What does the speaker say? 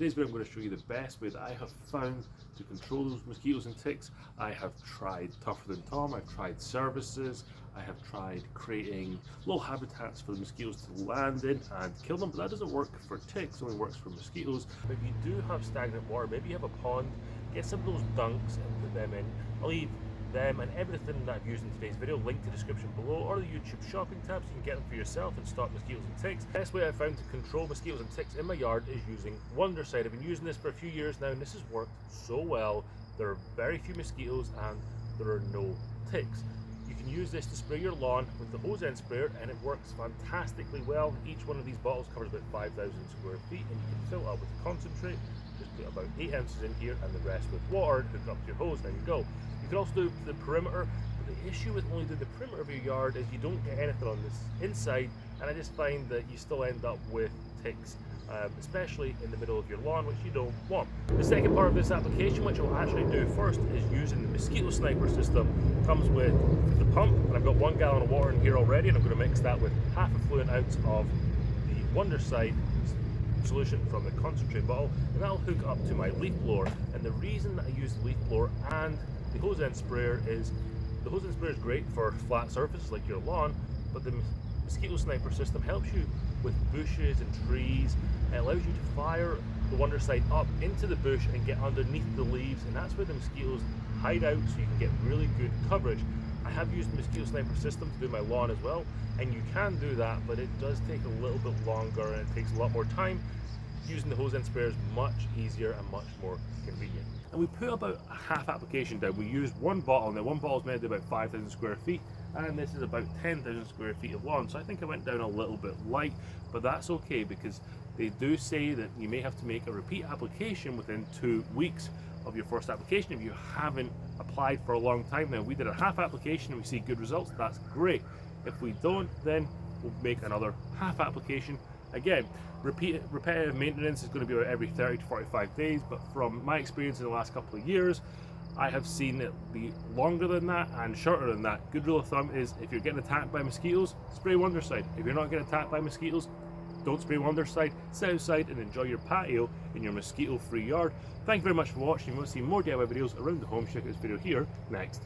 Today's video I'm going to show you the best way that I have found to control those mosquitoes and ticks. I have tried Tougher Than Tom, I've tried services, I have tried creating little habitats for the mosquitoes to land in and kill them, but that doesn't work for ticks, it only works for mosquitoes. If you do have stagnant water, maybe you have a pond, get some of those dunks and put them in. I'll leave them and everything that I've used in today's video linked to the description below, or the YouTube shopping tab, so you can get them for yourself and stop mosquitoes and ticks. The best way I've found to control mosquitoes and ticks in my yard is using Wondercide. I've been using this for a few years now and this has worked so well. There are very few mosquitoes and there are no ticks. You can use this to spray your lawn with the hose end sprayer and it works fantastically well. Each one of these bottles covers about 5,000 square feet and you can fill it up with concentrate. Just put about 8 ounces in here and the rest with water, hook up to your hose, there you go. You can also do the perimeter, but the issue with only doing the perimeter of your yard is you don't get anything on this inside, and I just find that you still end up with ticks, especially in the middle of your lawn, which you don't want. The second part of this application, which I'll actually do first, is using the Mosquito Sniper system. It comes with the pump, and I've got 1 gallon of water in here already, and I'm going to mix that with half a fluid ounce of the Wondercide solution from the concentrate bottle, and that'll hook up to my leaf blower. And the reason that I use the leaf blower and the hose end sprayer is the hose end sprayer is great for flat surfaces like your lawn, but the Mosquito Sniper system helps you with bushes and trees. It allows you to fire the Wondercide up into the bush and get underneath the leaves, and that's where the mosquitoes hide out, so you can get really good coverage. I have used the Mosquito Sniper system to do my lawn as well, and you can do that, but it does take a little bit longer and it takes a lot more time. Using the hose end sprayer is much easier and much more convenient. And we put about a half application down. We used 1 bottle. Now 1 bottle is made of about 5,000 square feet, and this is about 10,000 square feet of lawn. So I think I went down a little bit light, but that's okay because they do say that you may have to make a repeat application within 2 weeks of your first application if you haven't applied for a long time. Now we did a half application and we see good results, that's great. If we don't, then we'll make another half application. Again, repetitive maintenance is going to be about every 30 to 45 days, but from my experience in the last couple of years, I have seen it be longer than that and shorter than that. Good rule of thumb is if you're getting attacked by mosquitoes, spray Wondercide. If you're not getting attacked by mosquitoes, don't spray Wondercide. Sit outside and enjoy your patio in your mosquito-free yard. Thank you very much for watching. If you want to see more DIY videos around the home, check out this video here next.